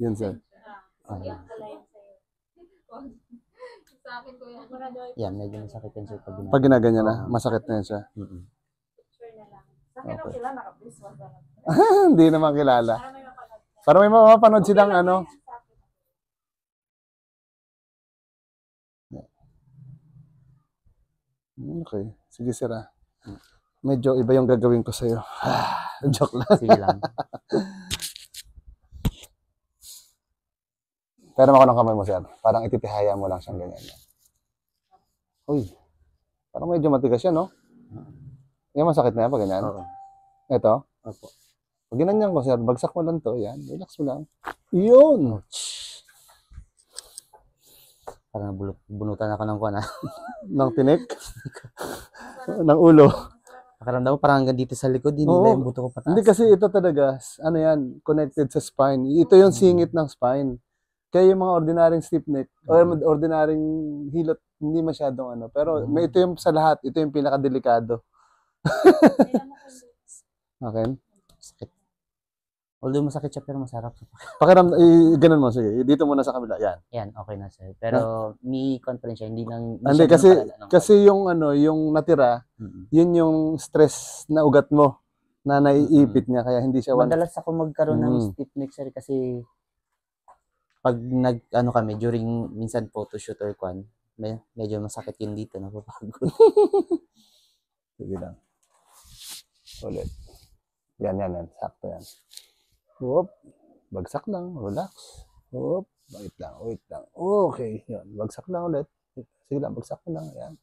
Yan, sir. Yan, medyo masakit yan sir pag Pag ginaganyan na, masakit na yan siya. Okay. Hindi naman kilala. Para may mapapanood silang ano. Okay. Sige, sir. Medyo iba yung gagawin ko sa'yo. Joke lang. Sige lang. Pero ako ng kamay mo, sir. Parang ititihaya mo lang siyang ganyan. Uy. Parang medyo matigas siya, no? Yan, masakit na yan pag ganyan. Oo. Ito? Opo. Pag ginanyan ko, sir, bagsak mo lang to. Yan. Relax mo lang. Yun! Parang bunutan ako ng kuwan. Ng tinik? Ng ulo? Nakaramdam ko parang hanggang dito sa likod, hindi nila yung buto ko pataas. Hindi kasi ito talaga, ano yan, connected sa spine. Ito yung singit ng spine. Kaya yung mga ordinaryong stiff neck, or ordinaryong hilot, hindi masyadong ano. Pero may ito yung sa lahat, ito yung pinakadelikado. Okay? Sakit. Although masakit siya, pero masarap. Pakiramdam, ganun mo, sige. Dito muna sa kabila, yan. Yan, okay na sir. Pero may confidence siya, hindi nang... Hindi, kasi yung ano, yung natira, yun yung stress na ugat mo na naiipit niya, kaya hindi siya... Madalas ako magkaroon ng stiff neck sir kasi pag nag-ano kami, during minsan photoshoot or kwan, medyo masakit yun dito, napapagod. Sige lang. Ulit. Yan. Sakto yan. Whoop. Bagsak lang. Relax. Whoop. Wait lang. Okay. Yan. Bagsak lang ulit. Sige lang. Bagsak lang. Yan.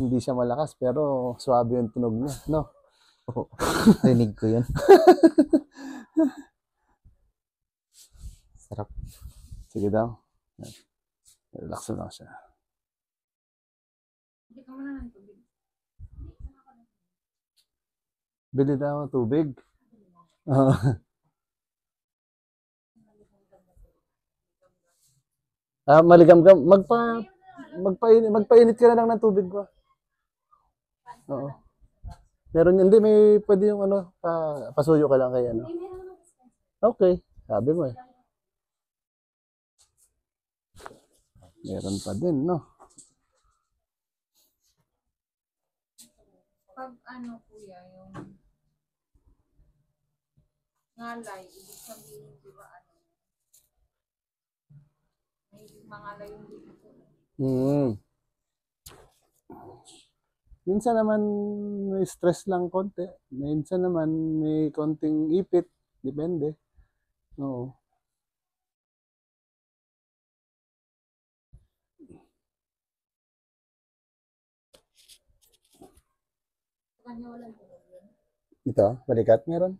Hindi siya malakas pero swabe yung tunog niya. No? Rinig ko yun. Sarap. Sige daw. Yan. Relax lang siya. Bili daw tubig. Maligam-gam. Magpainit ka na lang ng tubig ko. Oo. Meron hindi, may pwede yung ano, pasuyo ka lang kay ano. Okay. Sabi mo eh. Meron pa din, no? Pag ano kuya, yung ngalay, ibig sabihin, di ba ano? May mangalay yung dito. Minsan naman may stress lang konti. Minsan naman may konting ipit. Depende. Oo. Ito, balikat meron.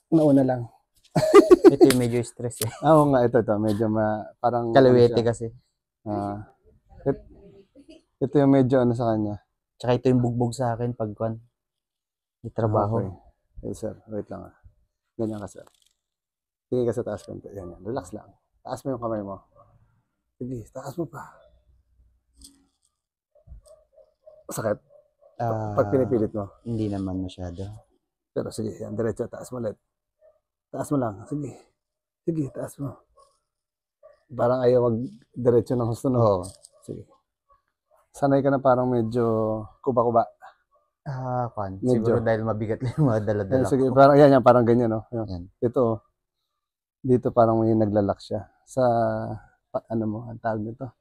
Nauna lang. Ito yung medyo stress eh. Oo nga, ito. Medyo parang... Kalawete kasi. Ito yung medyo ano sa kanya. Tsaka ito yung bugbog sa akin pag kwan. May trabaho. Okay. Yes, sir. Wait lang ah. Ganyan ka, sir. Sige ka sa taas konti. Yan. Relax lang. Taas mo yung kamay mo. Sige, taas mo pa. Sakit? Pag pinipilit mo? Hindi naman masyado. Pero sige, yan. Diretso. Taas mo ulit. Taas mo lang. Sige. Sige, taas mo. Parang ayaw mag-diretso ng gusto, no? Sige. Sanay ka na parang medyo kuba-kuba. Kwan. Siguro dahil mabigat lang yung mga dala-dala sige, parang, yan, parang ganyan, no? Yan. Ito, dito parang may naglalak siya. Sa, ano mo, ang tawag nito?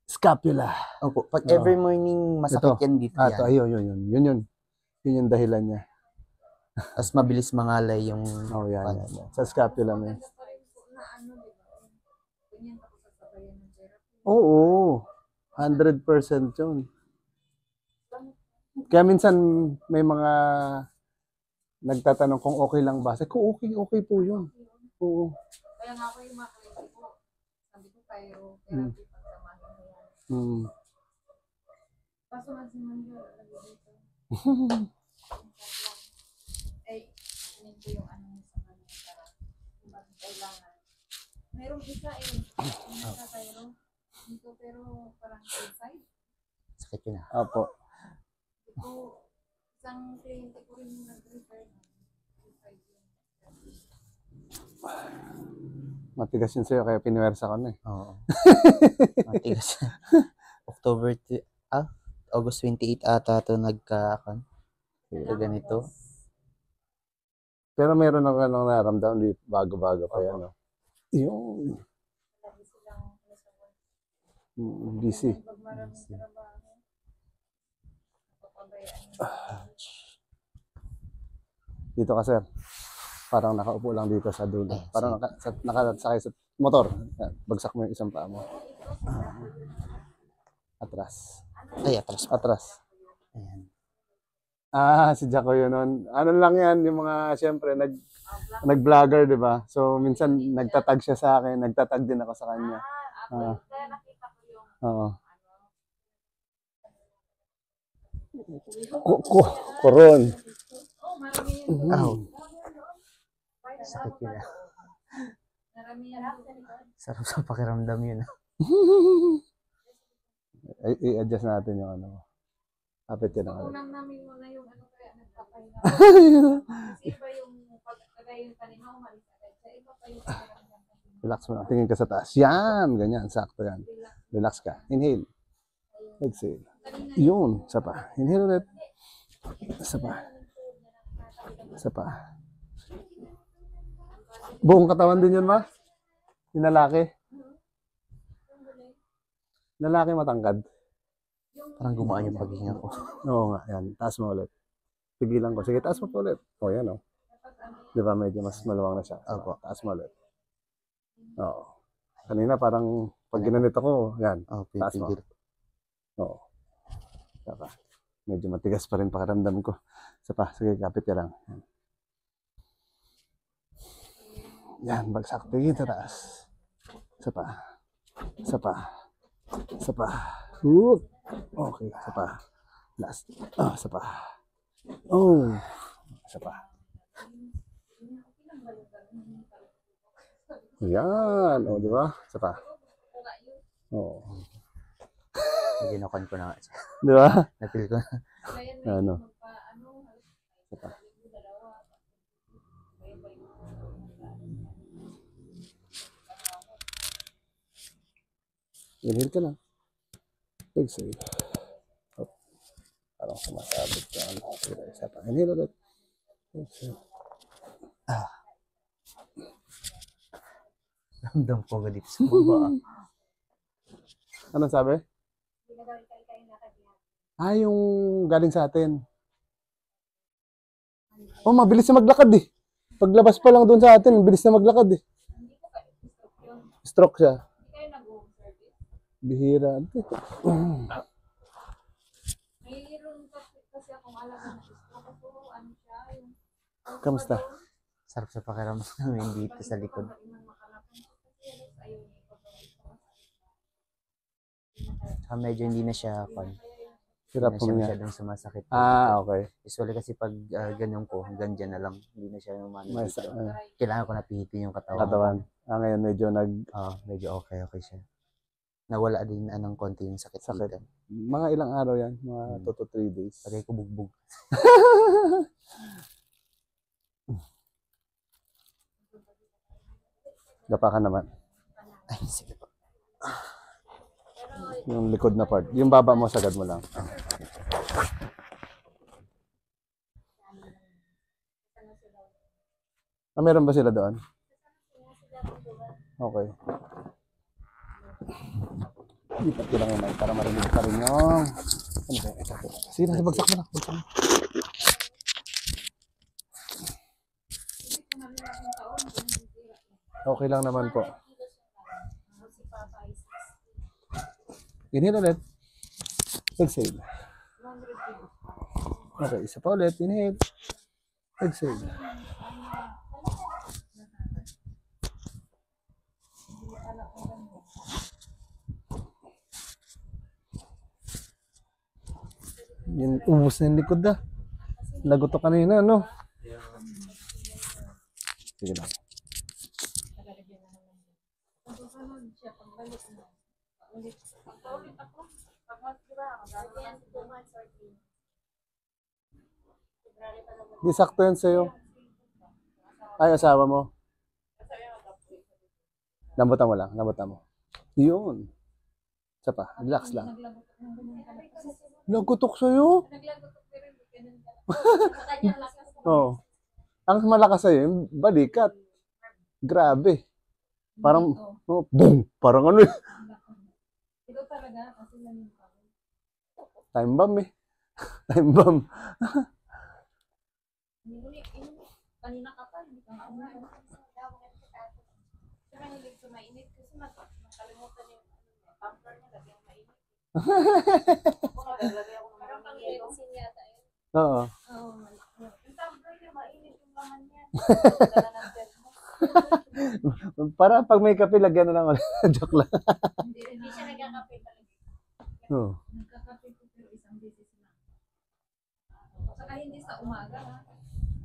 Scapula. Opo. Pag every morning, masakit yan dito. Ito, ayun. Yun yung dahilan niya. Tapos mabilis mangalay yung... yan. Sa scapula mo. Oo. 100% yun. Kaya minsan may mga nagtatanong kung okay lang ba. Kung okay po yun. Oo. Kaya nga ako yung mga kliyente ko. Sabi ko kayo, therapy pagsamahin mo yan. Kaso nga si Manjo, dito. Ay, yun ko yung ano sa kanya para kung bakit kailangan. Mayroong isa nasa tayo dito pero parang inside. Sakit yun ah. Opo. Ito, isang kliyente ko rin Matigas yun sa'yo, kaya piniwersa ko na eh. Oo. Matigas. August 28 ata ito ganito. Pero meron ako anong naramdaman, di bago-bago pa yan. No? Yung Lagi silang nasa work. busy. Pag maraming trabaho, napapabayaan yun. Dito ka, sir. Parang nakaupo lang dito sa dulo. Ay, Parang nakasakay sa motor. Yan, bagsak mo yung isang paa mo. Atras. Ay, atras pa. Atras. Ayan. Si Jaco yun nun. Ano lang yan, yung mga, siyempre, nag-vlogger, di ba? So, minsan, nagtatag siya sa akin. Nagtatag din ako sa kanya. Kaya nakita ko yung Oo. Koron. marami yun. Aw. Sakit Sakit yun. Marami yan. Sarap sa pakiramdam yun. I-adjust natin yung ano. Kapit yun ang ano. Unang namin muna yung ano kaya nagkapay na. Kasi iba yung pagkagay yung kanina umalis agad. Sa iba pa yung pakiramdam. Relax mo lang. Tingin ka sa taas. Yan. Ganyan. Sakto yan. Relax ka. Inhale. Exhale. Yun. Isa pa. Inhale ulit. Isa pa. Isa pa. Buong katawan din yun, ma? Yung lalaki. Lalaki matangkad. Parang gumaan yung paghinga ko. Oo nga. Yan. Taas mo ulit. Pigilan ko. Sige, taas mo pa ulit. O, yan o. Di ba medyo mas maluwang na siya? Opo. Taas mo ulit. Oo. Kanina parang pag ginanito ko, yan. Oh, Taas mo. pipigil. Oo. Saka, medyo matigas pa rin pakiramdam ko. Isa pa, sige, kapit ka lang. Yan, bagsak. Tingin sa taas. Isa pa. Isa pa. Isa pa. Whoop. Okay, isa pa. Last. Isa pa. Oh. Isa pa. Yan. O, di ba? Isa pa. Oo. Ginakuan ko na nga siya. Di ba? Napil ko na. Ano? Isa pa. Inhale ka lang. Exhale. Up. Parang sumasabit ka. Sige, isa pa. Inhale ulit. Exhale. Ramdam ko agad dito sa baba. Anong sabi? Yung galing sa atin. Oh, mabilis na maglakad eh. Paglabas pa lang doon sa atin, mabilis na maglakad eh. Stroke siya. Bihira. Mayroon kasi akong alaga na gusto ko ano siya yung Kamusta? Sarap sa pakiramdam namin dito sa likod. Medyo hindi na siya Hirap hindi na siya puminya. masyadong sumasakit. Okay. Usually kasi pag ganyan ko, hanggang dyan na lang. Hindi na siya umano May dito. Kailangan ko na pihitin yung katawan. katawan. Ngayon medyo Medyo okay siya. Nawala din anong konti yung sakit. Sakit. dito. mga ilang araw yan. Mga 2 to 3 days. Pagay ko bugbog. Dapa ka naman. Ay, sige po. Yung likod na part. Yung baba mo, sagad mo lang. Meron ba sila doon? Okay. Lipat ko lang yun para marinig pa rin yung... Ano ba? Ito. Sige na, bagsak mo na. Bagsak mo. Okay lang naman po. Inhale ulit. Exhale. Okay, isa pa ulit. Inhale. Exhale. Yung ubos na yung likod na. Lagot to kanina, no? Sige lang. Di sakto yan sa'yo. Ay, asawa mo. Lambutan mo lang, lambutan mo. Yun. Isa pa, relax lang. Naglagot ng ganun kalakas. Nagutok sa'yo? Naglagot pero hindi ganun kalakas. Sa kanya lakas. Oo. Ang malakas sa'yo, yung balikat. Grabe. Parang, oh, boom! Parang ano eh. Ito talaga kasi namin pa. Time bomb eh. Time bomb. Kanina ka pa, hindi ka nga umain. Kasi mahilig sa mainit kasi nakalimutan yung pamper niya, lagi ang mainit. Parang pang bensin yata yun. Oo. Oo, yung pamper niya, mainit yung laman niya. Dala ng thermos. Para pag may kape, lagyan na lang ulit. Joke lang. Hindi siya nagkakape talaga. Oo. Nagkakape ko pero isang beses lang. Saka hindi sa umaga ha.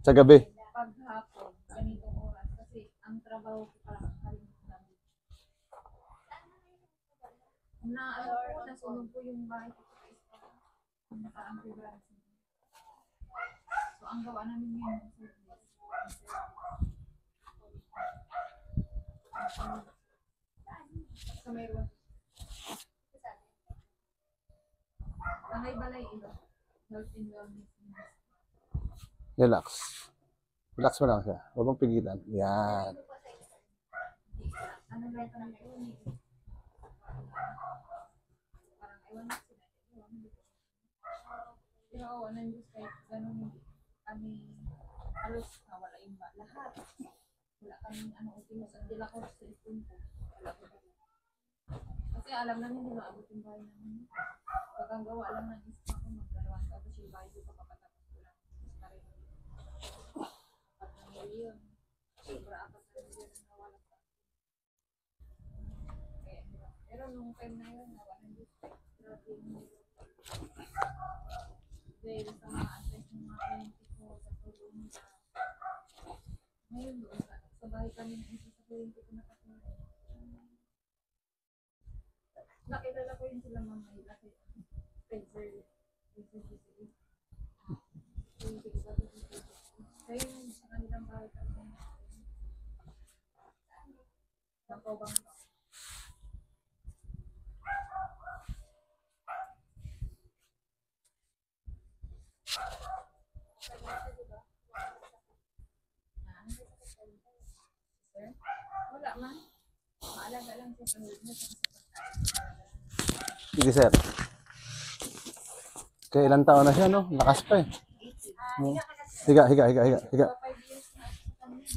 Sa gabi. Paghapon, ganitong oras. Kasi ang trabaho ko parang kalimutan. Nasunog ko yung bahay ko sa isa. Nakaang February. So, ang gawa namin ngayon ng service. So, meron. Balay-balay ilo. Health and wellness. Relax. Relax mo lang siya. Huwag mong pigilan. Yan. Ano ba ito ng unik? Parang ewan na sila. Pero oo, ng Diyos kahit ganun kami halos nawala yung ba. Lahat. Wala kaming ultimo sa dila ko sa cellphone ko. Wala ko ba. Kasi alam namin hindi maabot yung bahay namin. Pag ang gawa lang ng isa ko magdalawang tapos yung bahay ko papapatapos ko lang. Pare. At nangyari yun. Sobra apat na milyon na nawala sa pero nung time na yun, nawala ng Diyos. Grabe yung dahil sa mga advice ng mga client ko sa tulong nila. Ngayon doon, sa bahay kami na isa sa client ko nakatulong. Nakilala ko yun sila mamay kasi Spencer kaya yun sa kanilang bahay kami. Nakobang wala man. Maalaga lang siya sa hulog niya. Sige, sir. Kaya ilang taon na siya, no? Lakas pa eh. Higa, higa, higa, higa, higa. 5 years na ako sa kanya.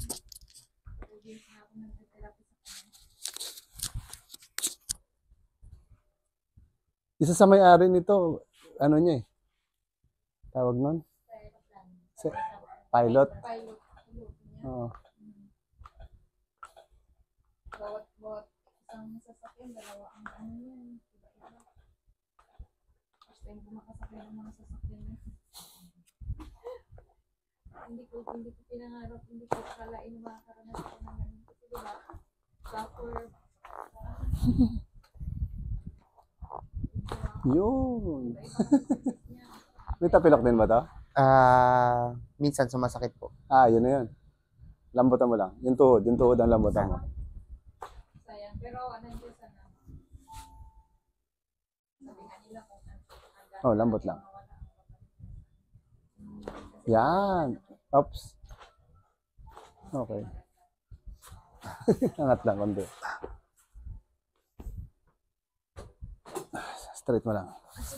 5 years na ako nagte-therapy sa kanya. Isa sa may-ari nito, ano niya eh. Tawag nun? Pilot. Pilot niya. Oo. Bawat isang sasakyan, dalawa ang ano yan. Iba-iba. First time ko makasakyan ng mga sasakyan na. Hindi ko pinangarap, hindi ko akalain na makakaranas ko ng ganun. Kasi diba, backward. Yun. May tapilok din ba to? Minsan sumasakit po. Yun na yun. Lambutan mo lang. Yung tuhod ang lambutan mo. Sayang. Pero ano yung sana? Sabi nga nila kung Oh, lambot lang. Yan. Oops. Okay. Angat lang konti. Straight mo lang. kasi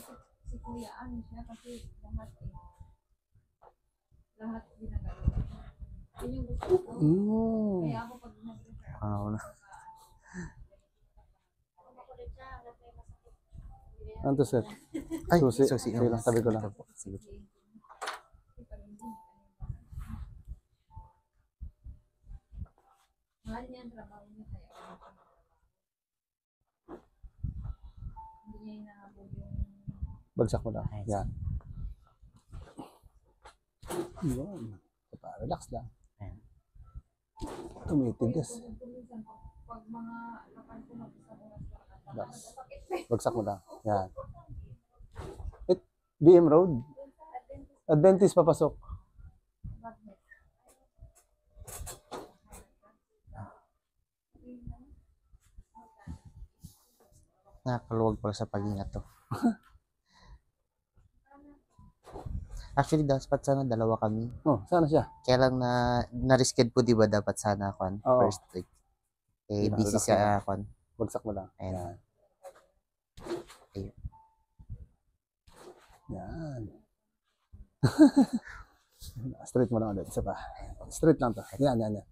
si Kuya, ano siya, kasi lahat ginagawa. Yun yung gusto ko. Kaya ako pag nag-refer ako. Ano to, sir? Ay, Susi. susi. Sige lang, tabi ko lang. Sige. Mahal niya ang trabaho niya kaya hindi niya hinahabol yung Bagsak mo lang. Yan. Yun. Relax lang. Tumitigas. minsan pag mga lapan ko mag-isang oras Relax. Bagsak mo lang. Yan. BM Road. Adventist papasok. Nakakaluwag pala sa pag-ingat to. Actually, dapat sana dalawa kami. Oh, sana siya. Kaya lang na-risked po, di ba, dapat sana ako Oo. first week. Eh, Relax busy siya ako. Bagsak mo lang. Ayan. Yan. Yan. Straight mo lang ulit. Isa pa. Straight lang to. Yan, yan, yan.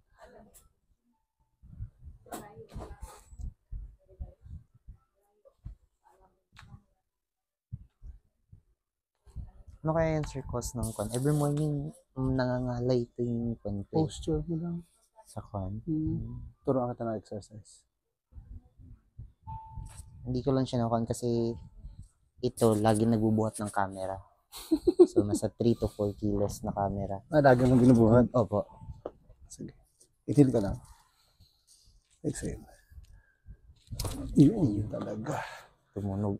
Ano kaya yung sir cause ng kwan? Every morning, nangangalay ito yung kwan ko Posture mo lang. sa kwan. Turuan kita ng exercise. Hindi ko lang siya nakuha kasi ito, lagi nagbubuhat ng camera. So, nasa 3 to 4 kilos na camera. Lagi mong binubuhat. Opo. Sige. Itil ka lang. Exhale. Yun talaga. Tumunog.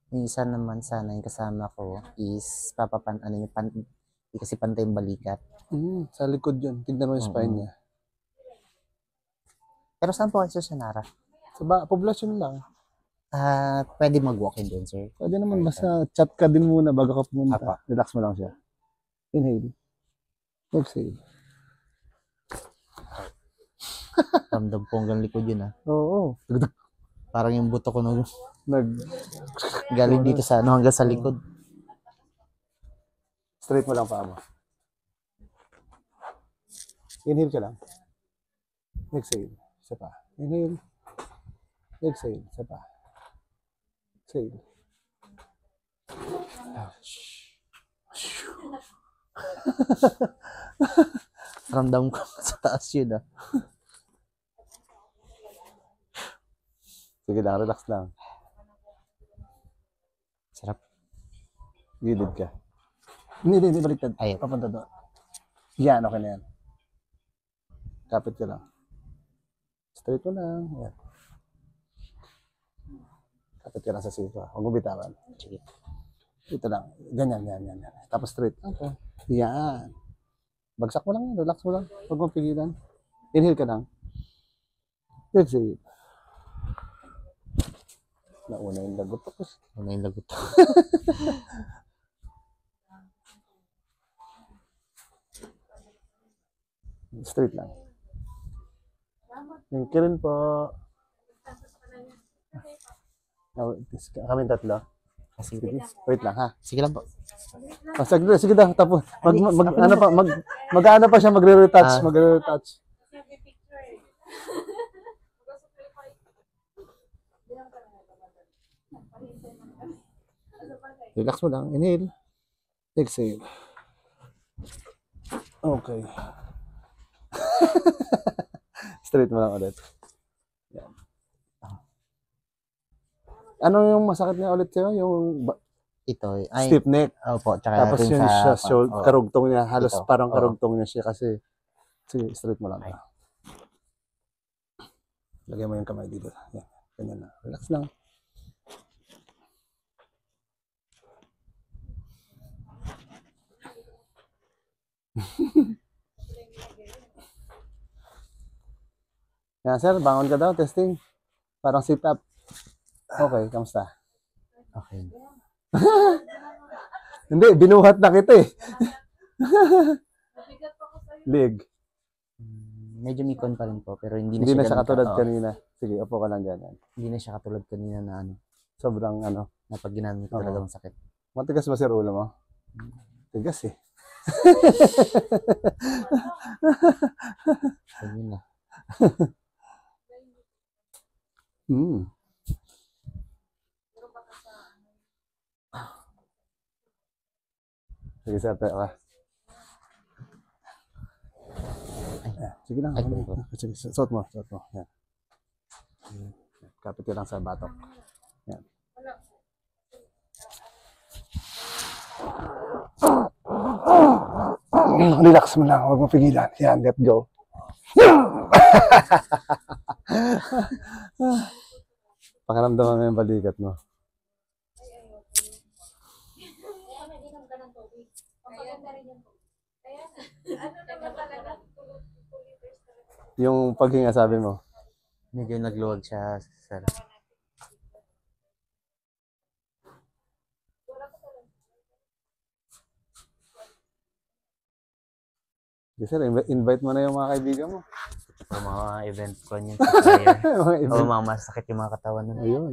Minsan naman sana yung kasama ko is kasi pantay yung balikat. Sa likod yun. Tignan mo yung spine niya. Pero saan po kayo sa Sanara? Poblasyon lang. Pwede mag-walk-in doon, sir. Pwede naman, basta chat ka din muna bago ka pumunta. Apa. Relax mo lang siya. Inhale. Exhale. Ramdam po hanggang likod yun, Oo. Parang yung buto ko nung Nag galing dito sa hanggang sa likod. straight mo lang pa mo. Inhale ka lang. Exhale. Isa pa. Inhale. Exhale. Isa pa. Exhale. Ramdam ko sa taas yun, Sige lang, relax lang. Sarap. Gilid ka. Hindi, baliktad. Ayun. Papunta doon. Yan, okay na yan. Kapit ka lang. Straight mo lang. Yan. Kapit ka lang sa sipa. Huwag mo bitawan. Sige. Ito lang. Ganyan, yan. Tapos straight. Okay. Yan. Bagsak mo lang yan. Relax mo lang. Huwag mo pigilan. Inhale ka lang. Exhale. Nauna yung lagot. Tapos. Ano yung lagot? Straight lang. Thank you rin po. Kami tatlo. Sige. Wait lang ha. Sige lang po. Sige daw, tapos mag-ano pa siya, magre-retouch, magre-retouch. Relax mo lang, inhale. Exhale. Okay. Straight mo lang ulit. Yan. Ano yung masakit niya ulit sa'yo? Yung Ito. stiff neck. Opo. Tsaka Tapos rin yun siya, karugtong niya. Halos Ito. parang karugtong niya siya kasi. Sige, straight mo lang. Ay. Lagyan mo yung kamay dito. Yan. Ganyan na. Relax lang. Yan, sir. Bangon ka daw. Testing. Parang sit up. Okay, kamusta? Okay. Hindi, binuhat na kita eh. Leg. Medyo mikon pa rin po, pero hindi Hindi na siya ganun katulad oo. kanina. Sige, upo ka lang dyan. Hindi na siya katulad kanina na Sobrang ano. na pag ginamit ko Oo. talagang sakit. Matigas ba sir ulo mo? Tigas eh. Ayun na. Hmm. Sige sir, tayo ka. Sige lang. Ay, Sige, suot mo. Yan. Kapit ka lang sa batok. Yan. Relax mo lang, huwag mo pigilan. Yan, let go. Pakiramdaman mo yung balikat mo. Yung paghinga, sabi mo. Medyo nagluwag siya, sir. Yes, sir, invite mo na yung mga kaibigan mo. Sa mga event ko niyan sa prayer. Mga Oo, event. mga masakit yung mga katawan nun. Ayun.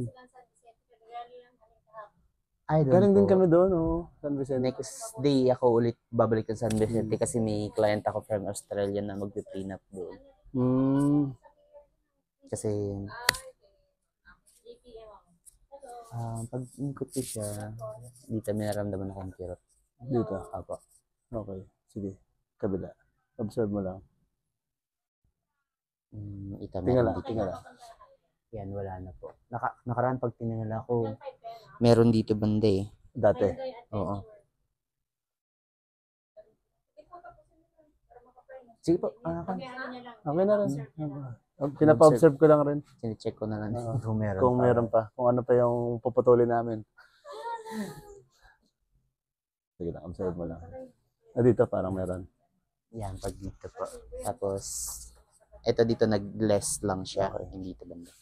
Ay, doon Galing din po. kami doon, oh. San Vicente. Next day, ako ulit babalik sa San Vicente kasi may client ako from Australia na magpi-prenup doon. Hmm. Kasi, pag ikot ko siya, dito may naramdaman akong kirot. Dito. Apo. Okay. Sige. Kabila. Observe mo lang. Meron Tingala. dito. Tingala. Yan, wala na po. Nakaraan pag tinanala ko, meron dito banda eh. Dati. Oo. Sige po. Okay na rin. Pinapa-observe ko lang rin. Sine-check ko na lang kung meron Kung pa. meron pa. Kung ano pa yung puputulin namin. Sige lang. Observe mo lang. Dito parang meron. Yan, pag dito po. Tapos, eto dito nag-less lang siya. Okay. Hindi dito banda.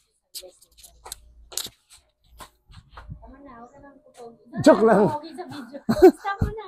Joke lang. Stop mo na.